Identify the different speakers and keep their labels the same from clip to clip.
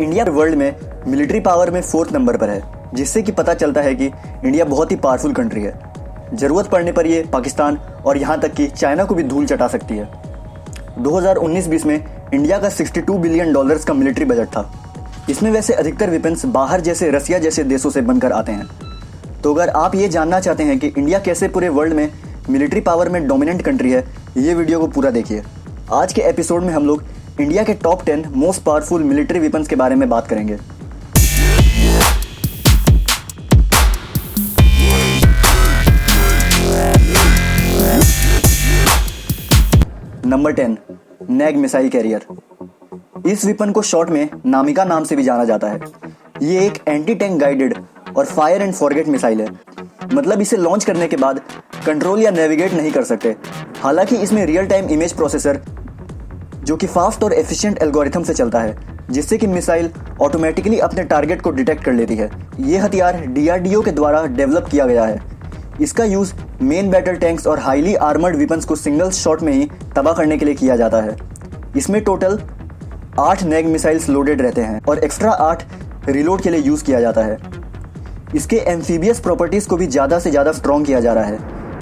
Speaker 1: India world में military power में 4th number पर है, जिससे कि पता चलता है कि इंडिया बहुत ही पावरफुल कंट्री है। ज़रूरत पड़ने पर ये पाकिस्तान और यहाँ तक कि चाइना को भी धूल चटा सकती है। 2019-20 में इंडिया का $62 बिलियन का मिलिट्री बजट था। इसमें वैसे अधिकतर वेपन्स बाहर जैसे रसिया जैसे देशों से बनकर आते हैं। तो अगर आप ये जानना चाहते हैं कि इंडिया कैसे पूरे वर्ल्ड में मिलिट्री पावर में डोमिनेंट कंट्री है, ये वीडियो को पूरा देखिए। आज के एपिसोड में हम लोग इंडिया के top 10 most powerful military weapons के बारे में बात करेंगे। Number 10, Nag missile carrier. इस वेपन को शॉर्ट में नामिका नाम से भी जाना जाता है। ये एक एंटी टैंक गाइडेड और फायर एंड फॉरगेट मिसाइल है। मतलब इसे लॉन्च करने के बाद कंट्रोल या नेविगेट नहीं कर सकते। हालांकि इसमें रियल टाइम इमेज प्रोसेसर जो कि फास्ट और एफिशिएंट एल्गोरिथम से चलता है, जिससे कि मिसाइल ऑटोमेटिकली अपने टारगेट को डिटेक्ट कर लेती है। ये हथियार DRDO के द्वारा डेवलप किया गया है। इसका यूज मेन बैटल टैंक्स और हाईली आर्मर्ड वेपन्स को सिंगल शॉट में ही तबाह करने के लिए किया जाता है। इसमें टोटल 8 नैग मिसाइल्स लोडेड रहते हैं और एक्स्ट्रा 8 रिलोड के लिए यूज किया जाता है। इसके एम्फीबियस प्रॉपर्टीज को भी ज़्यादा से ज़्यादा स्ट्रॉन्ग किया जा रहा है,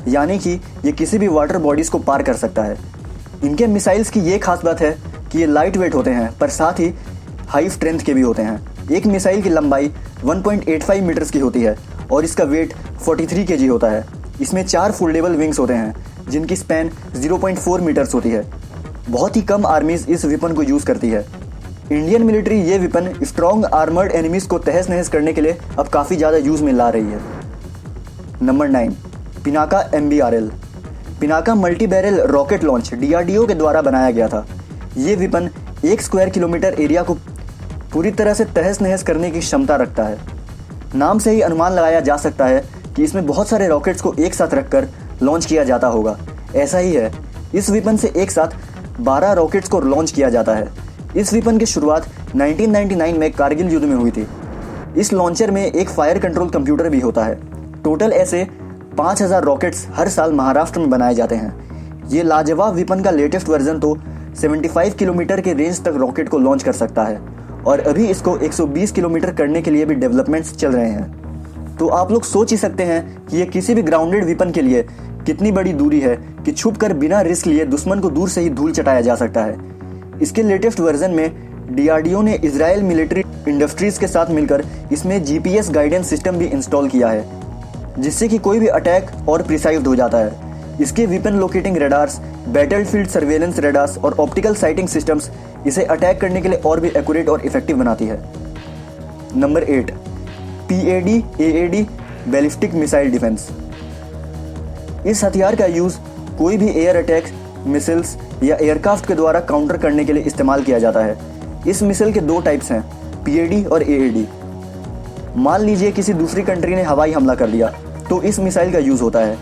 Speaker 1: यानी कि ये किसी भी वाटर बॉडीज को पार कर सकता है। इनके मिसाइल्स की ये खास बात है कि ये लाइट वेट होते हैं, पर साथ ही हाई स्ट्रेंथ के भी होते हैं। एक मिसाइल की लंबाई 1.85 मीटर्स की होती है और इसका वेट 43 kg होता है। इसमें 4 फोल्डेबल विंग्स होते हैं, जिनकी स्पैन 0.4 मीटर्स होती है। बहुत ही कम आर्मीज इस वेपन को यूज़ करती है। इंडियन मिलिट्री ये वेपन स्ट्रॉन्ग आर्मर्ड एनिमीज को तहस नहस करने के लिए अब काफ़ी ज़्यादा यूज़ में ला रही है। Number 9, Pinaka MBRL। Pinaka multi barrel rocket launch DRDO के द्वारा बनाया गया था। ये वेपन 1 स्क्वायर किलोमीटर एरिया को पूरी तरह से तहस नहस करने की क्षमता रखता है। नाम से ही अनुमान लगाया जा सकता है कि इसमें बहुत सारे रॉकेट्स को एक साथ रखकर लॉन्च किया जाता होगा। ऐसा ही है, इस वेपन से एक साथ 12 रॉकेट्स को लॉन्च किया जाता है। इस वेपन की शुरुआत 1999 में कारगिल युद्ध में हुई थी। इस लॉन्चर में एक फायर कंट्रोल कंप्यूटर भी होता है। टोटल ऐसे 5000 रॉकेट्स हर साल महाराष्ट्र में बनाए जाते हैं। ये लाजवाब वेपन का लेटेस्ट वर्जन तो 75 किलोमीटर के रेंज तक रॉकेट को लॉन्च कर सकता है और अभी इसको 120 किलोमीटर करने के लिए भी डेवलपमेंट्स चल रहे हैं। तो आप लोग सोच ही सकते हैं कि ये किसी भी ग्राउंडेड वेपन के लिए कितनी बड़ी दूरी है कि छुपकर बिना रिस्क लिए दुश्मन को दूर से ही धूल चटाया जा सकता है। इसके लेटेस्ट वर्जन में DRDO ने इजराइल मिलिट्री इंडस्ट्रीज के साथ मिलकर इसमें GPS गाइडेंस सिस्टम भी इंस्टॉल किया है, जिससे कि कोई भी अटैक और प्रिसाइज्ड हो जाता है। इसके weapon locating radars, battlefield surveillance radars और ऑप्टिकल साइटिंग सिस्टम्स इसे अटैक करने के लिए और भी एक्यूरेट और इफेक्टिव बनाती है। Number 8, PAD-AAD ballistic missile defence. इस हथियार का यूज कोई भी एयर अटैक, मिसाइल्स या एयरक्राफ्ट के द्वारा काउंटर करने के लिए इस्तेमाल किया जाता है। इस मिसाइल के 2 टाइप्स हैं, PAD और AAD। मान लीजिए किसी दूसरी कंट्री ने हवाई हमला कर दिया, तो इस मिसाइल का यूज होता है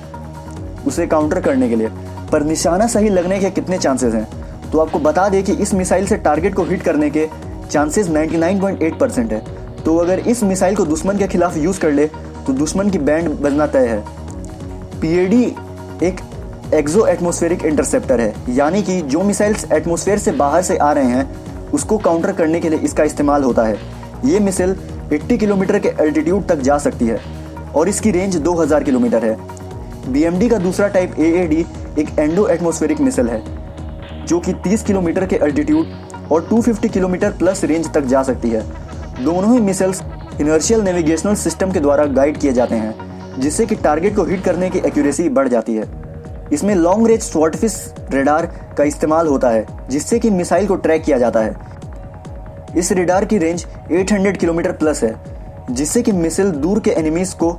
Speaker 1: उसे काउंटर करने के लिए। पर निशाना सही लगने के कितने चांसेस हैं, तो आपको बता दें कि इस मिसाइल से टारगेट को हिट करने के चांसेस 99.8% है। तो अगर इस मिसाइल को दुश्मन के खिलाफ यूज कर ले तो दुश्मन की बैंड बजना तय है। PAD एक एक्सो एटमॉस्फेरिक इंटरसेप्टर है, यानी कि जो मिसाइल्स एटमॉस्फेयर से बाहर से आ रहे हैं उसको काउंटर करने के लिए इसका इस्तेमाल होता है। ये मिसाइल 80 किलोमीटर के एल्टीट्यूड तक जा सकती है और इसकी रेंज 2000 किलोमीटर है। BMD का दूसरा टाइप AAD एक एंडो एटमॉस्फेरिक मिसाइल है, जो कि 30 किलोमीटर के एल्टीट्यूड और 250 किलोमीटर प्लस रेंज तक जा सकती है। दोनों ही मिसाइल्स इनर्शियल नेविगेशनल सिस्टम के द्वारा गाइड किए जाते हैं, जिससे कि टारगेट को हिट करने की एक्यूरेसी बढ़ जाती है। इसमें लॉन्ग रेंज स्वॉर्डफिश रेडार का इस्तेमाल होता है, जिससे कि मिसाइल को ट्रैक किया जाता है। इस रेडार की रेंज 800 किलोमीटर प्लस है, जिससे कि मिसाइल दूर के एनिमीज को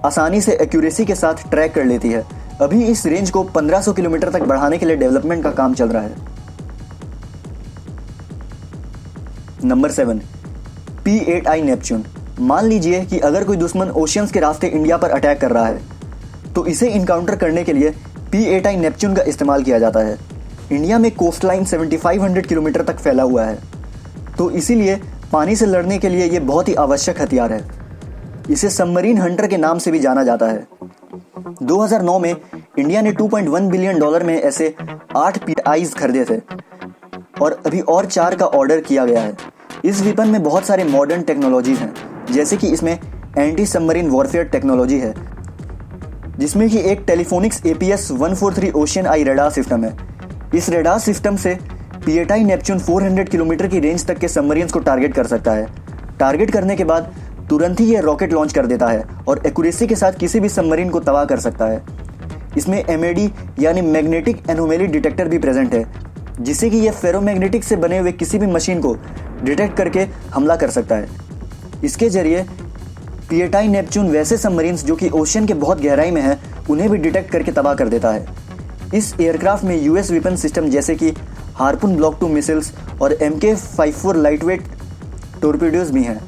Speaker 1: आसानी से एक्यूरेसी के साथ ट्रैक कर लेती है। अभी इस रेंज को 1500 किलोमीटर तक बढ़ाने के लिए डेवलपमेंट का काम चल रहा है। Number 7, P-8I Neptune. मान लीजिए कि अगर कोई दुश्मन ओशियंस के रास्ते इंडिया पर अटैक कर रहा है, तो इसे इनकाउंटर करने के लिए P-8I नेपच्यून का इस्तेमाल किया जाता है। इंडिया में कोस्ट लाइन 7500 किलोमीटर तक फैला हुआ है, तो इसीलिए पानी से लड़ने के लिए ये बहुत ही आवश्यक हथियार है। इसे सबमरीन हंटर के नाम से भी जाना जाता है। 2009 में इंडिया ने $2.1 बिलियन में ऐसे 8 PIs खरीदे थे और अभी और 4 का ऑर्डर किया गया है। इस वेपन में बहुत सारे मॉडर्न टेक्नोलॉजीज हैं, जैसे कि इसमें एंटी सबमरीन वॉरफेयर टेक्नोलॉजी है, जिसमें कि एक टेलीफोनिक्स APS 143 ओशियन आई रेडार सिस्टम है। इस रेडार सिस्टम से PATI नेपच्यून 400 किलोमीटर की रेंज तक के सबमरीन्स को टारगेट कर सकता है। टारगेट करने के बाद तुरंत ही यह रॉकेट लॉन्च कर देता है और एक्यूरेसी के साथ किसी भी सबमरीन को तबाह कर सकता है। इसमें MAD यानी मैग्नेटिक एनोमली डिटेक्टर भी प्रेजेंट है, जिससे कि यह फेरोमैग्नेटिक से बने हुए किसी भी मशीन को डिटेक्ट करके हमला कर सकता है। इसके जरिए PATI नेपच्यून वैसे सबमरीन्स जो कि ओशियन के बहुत गहराई में है, उन्हें भी डिटेक्ट करके तबाह कर देता है। इस एयरक्राफ्ट में US वेपन सिस्टम जैसे कि हार्पून ब्लॉक 2 मिसाइल्स और MK54 लाइटवेट टोरपीडोज भी हैं।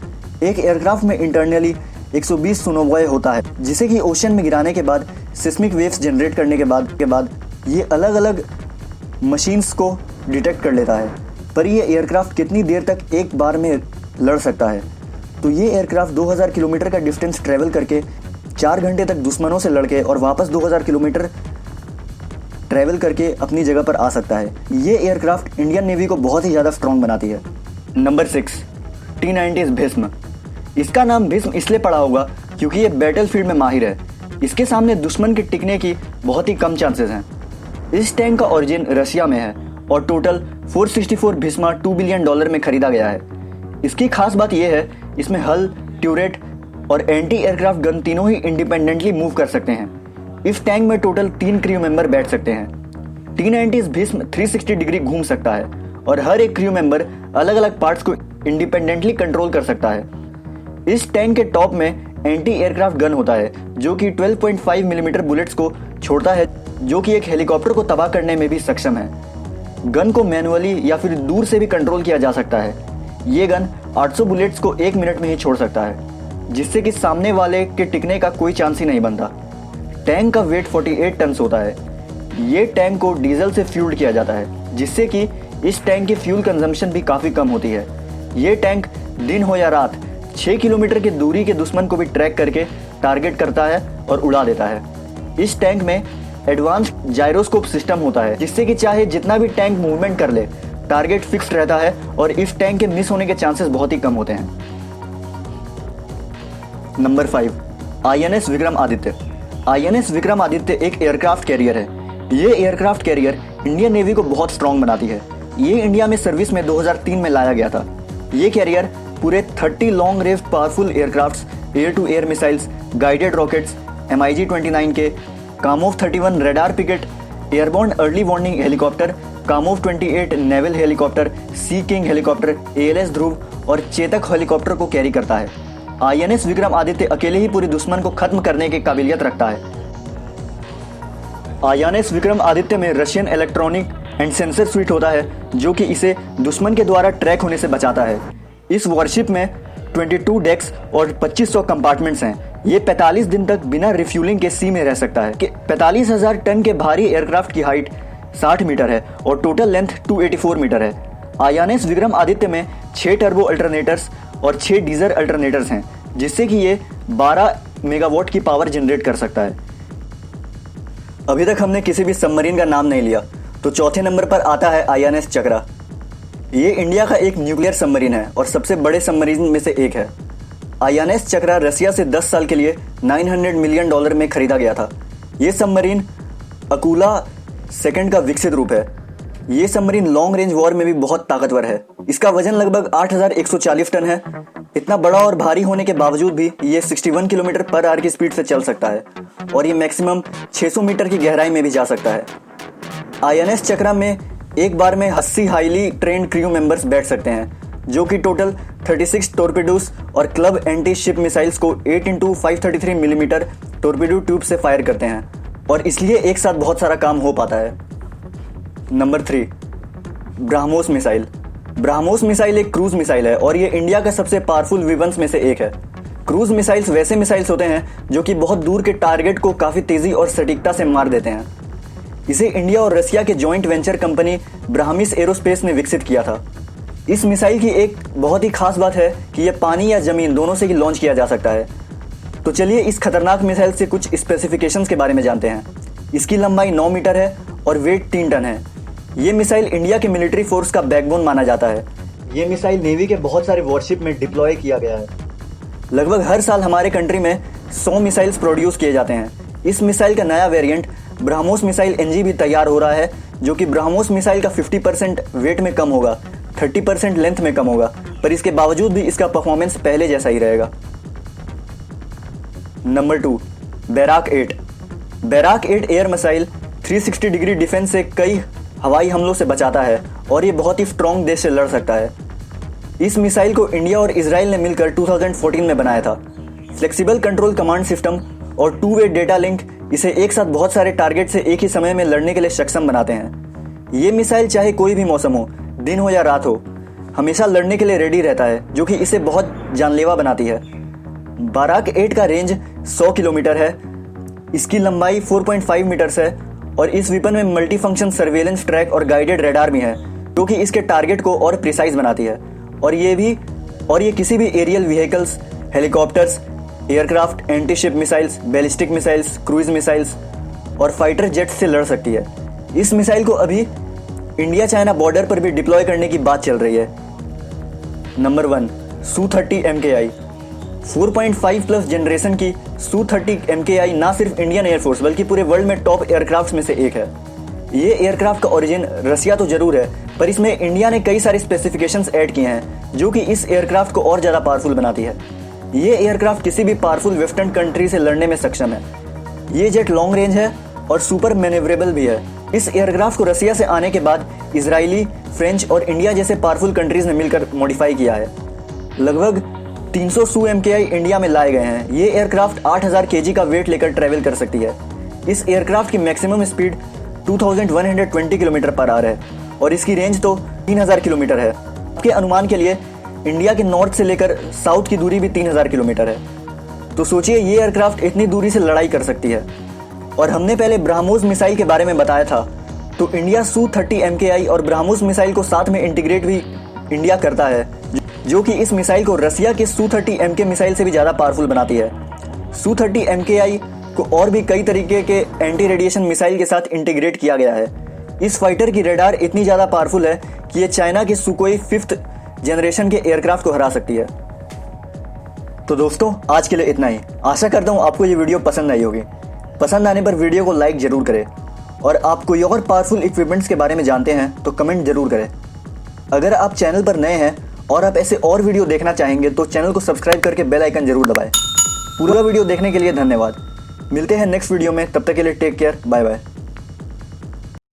Speaker 1: एक एयरक्राफ्ट में इंटरनली 120 सोनोबॉय होता है, जिसे कि ओशन में गिराने के बाद सिस्मिक वेव्स जनरेट करने के बाद ये अलग अलग मशीन्स को डिटेक्ट कर लेता है। पर ये एयरक्राफ्ट कितनी देर तक एक बार में लड़ सकता है? तो ये एयरक्राफ्ट 2000 किलोमीटर का डिस्टेंस ट्रेवल करके 4 घंटे तक दुश्मनों से लड़के और वापस 2000 किलोमीटर ट्रैवल करके अपनी जगह पर आ सकता है। ये एयरक्राफ्ट इंडियन नेवी को बहुत ही ज़्यादा स्ट्रॉन्ग बनाती है। Number 6, T-90 Bhishma. इसका नाम भीष्म इसलिए पड़ा होगा क्योंकि ये बैटलफील्ड में माहिर है। इसके सामने दुश्मन के टिकने की बहुत ही कम चांसेस हैं। इस टैंक का ओरिजिन रशिया में है और टोटल 464 भीष्मा $2 बिलियन में खरीदा गया है। इसकी खास बात यह है, इसमें हल, ट्यूरेट और एंटी एयरक्राफ्ट गन तीनों ही इंडिपेंडेंटली मूव कर सकते हैं। इस टैंक में टोटल 3 क्रू मेंबर बैठ सकते हैं। T-90 भीष्म 360 डिग्री घूम सकता है और हर एक क्रू मेंबर अलग अलग पार्ट्स को इंडिपेंडेंटली कंट्रोल कर सकता है। इस टैंक के टॉप में एंटी एयरक्राफ्ट गन होता है, जो कि 12.5 मिलीमीटर बुलेट्स को छोड़ता है, जो कि एक हेलीकॉप्टर को तबाह करने में भी सक्षम है। गन को मैनुअली या फिर दूर से भी कंट्रोल किया जा सकता है। ये गन 800 बुलेट्स को 1 मिनट में ही छोड़ सकता है, जिससे कि सामने वाले के टिकने का कोई चांस ही नहीं बनता। टैंक का वेट 48 टन होता है। ये टैंक को डीजल से फ्यूल्ड किया जाता है, जिससे कि इस टैंक की फ्यूल कंजम्पशन भी काफ़ी कम होती है। ये टैंक दिन हो या रात 6 किलोमीटर की दूरी के दुश्मन को भी ट्रैक करके टारगेट करता है और उड़ा देता है। इस टैंक में एडवांस्ड जायरोस्कोप सिस्टम होता है, जिससे कि चाहे जितना भी टैंक मूवमेंट कर ले, टारगेट फिक्स्ड रहता है और इस टैंक के मिस होने के चांसेस बहुत ही कम होते हैं। Number 5, INS Vikramaditya. INS Vikramaditya एक एयरक्राफ्ट कैरियर है। ये एयरक्राफ्ट कैरियर इंडियन नेवी को बहुत स्ट्रॉन्ग बनाती है। ये इंडिया में सर्विस में 2003 में लाया गया था। ये कैरियर पूरे 30 long range powerful aircrafts, air to air missiles, guided rockets, MiG-29 के, Kamov 31 radar picket, airborne early warning helicopter, Kamov 28 naval helicopter, sea king helicopter, ALS Dhruv और चेतक हेलीकॉप्टर को कैरी करता है। INS विक्रमादित्य अकेले ही पूरी दुश्मन को खत्म करने की काबिलियत रखता है। INS विक्रमादित्य में Russian electronic and sensor sweet होता है, जो कि इसे दुश्मन के द्वारा ट्रैक होने से बचाता है। इस वॉरशिप में 22 डेक्स और 2500 कंपार्टमेंट्स हैं। ये 45 दिन तक बिना रिफ्यूलिंग के सी में रह सकता है। 45,000 टन के भारी एयरक्राफ्ट की हाइट 60 मीटर है और टोटल लेंथ 284 मीटर है। INS विक्रमादित्य में 6 टर्बो अल्टरनेटर्स और 6 डीजल अल्टरनेटर्स हैं, जिससे कि ये 12 मेगावाट की पावर जनरेट कर सकता है। अभी तक हमने किसी भी सबमरीन का नाम नहीं लिया, तो चौथे नंबर पर आता है INS चक्रा। ये इंडिया का एक न्यूक्लियर सबमरीन है और सबसे बड़े सबमरीन में से एक है। INS चक्रा रसिया से 10 साल के लिए $900 मिलियन में खरीदा गया था। ये सबमरीन अकूला सेकंड का विकसित रूप है। ये सबमरीन लॉन्ग रेंज वॉर में भी बहुत ताकतवर है। इसका वजन लगभग 8140 टन है। इतना बड़ा और भारी होने के बावजूद भी ये 61 किलोमीटर पर आवर की स्पीड से चल सकता है और ये मैक्सिमम 600 मीटर की गहराई में भी जा सकता है। INS चक्रा में एक बार में 80 हाईली ट्रेन्ड क्रू मेंबर्स बैठ सकते हैं, जो कि टोटल 36 टोरपीडोस और क्लब एंटी शिप मिसाइल्स को 8x533 मिलीमीटर टोरपीडो ट्यूब से फायर करते हैं और इसलिए एक साथ बहुत सारा काम हो पाता है। Number 3, BrahMos missile. BrahMos missile एक क्रूज मिसाइल है और ये इंडिया का सबसे पावरफुल वेपन्स में से एक है। क्रूज मिसाइल्स वैसे मिसाइल्स होते हैं जो कि बहुत दूर के टारगेट को काफ़ी तेज़ी और सटीकता से मार देते हैं। इसे इंडिया और रसिया के जॉइंट वेंचर कंपनी ब्राह्मिस एरोस्पेस ने विकसित किया था। इस मिसाइल की एक बहुत ही खास बात है कि यह पानी या ज़मीन दोनों से ही लॉन्च किया जा सकता है। तो चलिए इस खतरनाक मिसाइल से कुछ स्पेसिफिकेशंस के बारे में जानते हैं। इसकी लंबाई 9 मीटर है और वेट 3 टन है। ये मिसाइल इंडिया के मिलिट्री फोर्स का बैकबोन माना जाता है। ये मिसाइल नेवी के बहुत सारे वॉरशिप में डिप्लॉय किया गया है। लगभग हर साल हमारे कंट्री में 100 मिसाइल्स प्रोड्यूस किए जाते हैं। इस मिसाइल का नया वेरिएंट ब्रह्मोस मिसाइल एनजी भी तैयार हो रहा है, जो कि ब्रह्मोस मिसाइल का 50% वेट में कम होगा, 30% लेंथ में कम होगा, पर इसके बावजूद भी इसका परफॉर्मेंस पहले जैसा ही रहेगा। Number 2, बैराक 8। बैराक 8 air missile 360 degree defence से कई हवाई हमलों से बचाता है और ये बहुत ही स्ट्रॉन्ग देश से लड़ सकता है। इस मिसाइल को इंडिया और इजराइल ने मिलकर 2014 में बनाया था। फ्लेक्सिबल कंट्रोल कमांड सिस्टम और 2-वे डेटा लिंक इसे एक साथ बहुत सारे टारगेट से एक ही समय में लड़ने के लिए सक्षम बनाते हैं। ये मिसाइल चाहे कोई भी मौसम हो, दिन हो या रात हो, हमेशा लड़ने के लिए रेडी रहता है, जो कि इसे बहुत जानलेवा बनाती है। बैराक 8 का रेंज 100 किलोमीटर है, इसकी लंबाई 4.5 मीटर्स है और इस वेपन में मल्टी फंक्शन सर्वेलेंस ट्रैक और गाइडेड रेडार भी है, जो कि इसके टारगेट को और प्रिसाइज बनाती है। और ये किसी भी aerial vehicles, helicopters, aircraft, anti ship missiles, ballistic missiles, cruise missiles और फाइटर जेट से लड़ सकती है। इस मिसाइल को अभी इंडिया चाइना बॉर्डर पर भी डिप्लॉय करने की बात चल रही है। Number 1, Su-30 MKI। 4.5 plus generation की Su-30 MKI ना सिर्फ इंडियन एयरफोर्स बल्कि पूरे वर्ल्ड में टॉप एयरक्राफ्ट में से एक है। ये एयरक्राफ्ट का ओरिजिन रसिया तो जरूर है, पर इसमें इंडिया ने कई सारे स्पेसिफिकेशंस ऐड किए हैं, जो कि इस एयरक्राफ्ट को और ज़्यादा पावरफुल बनाती है। ये एयरक्राफ्ट किसी भी पावरफुल वेस्टर्न कंट्री से लड़ने में सक्षम है। ये जेट लॉन्ग रेंज है और सुपर मैनेवरेबल भी है। इस एयरक्राफ्ट को रसिया से आने के बाद इजरायली, फ्रेंच और इंडिया जैसे पावरफुल कंट्रीज ने मिलकर मॉडिफाई किया है। लगभग 300 Su MKI इंडिया में लाए गए हैं। ये एयरक्राफ्ट 8000 kg का वेट लेकर ट्रैवल कर सकती है। इस एयरक्राफ्ट की maximum speed 2120 kilometre per hour है और इसकी रेंज तो 3000 किलोमीटर है। आपके अनुमान के लिए इंडिया के नॉर्थ से लेकर साउथ की दूरी भी 3000 किलोमीटर है। तो सोचिए ये एयरक्राफ्ट इतनी दूरी से लड़ाई कर सकती है। और हमने पहले ब्रह्मोस मिसाइल के बारे में बताया था, तो इंडिया Su-30 MKI और ब्रह्मोस मिसाइल को साथ में इंटीग्रेट भी इंडिया करता है, जो कि इस मिसाइल को रसिया के Su-30 MK मिसाइल से भी ज़्यादा पावरफुल बनाती है। Su-30 MKI को और भी कई तरीके के एंटी रेडिएशन मिसाइल के साथ इंटीग्रेट किया गया है। इस फाइटर की रेडार इतनी ज़्यादा पावरफुल है कि ये चाइना के सुकोई 5th जनरेशन के एयरक्राफ्ट को हरा सकती है। तो दोस्तों, आज के लिए इतना ही। आशा करता हूँ आपको ये वीडियो पसंद आई होगी। पसंद आने पर वीडियो को लाइक जरूर करें और आप कोई और पावरफुल इक्विपमेंट्स के बारे में जानते हैं तो कमेंट जरूर करें। अगर आप चैनल पर नए हैं और आप ऐसे और वीडियो देखना चाहेंगे तो चैनल को सब्सक्राइब करके बेल आइकन जरूर दबाएं। पूरा वीडियो देखने के लिए धन्यवाद। मिलते हैं नेक्स्ट वीडियो में, तब तक के लिए टेक केयर, बाय बाय।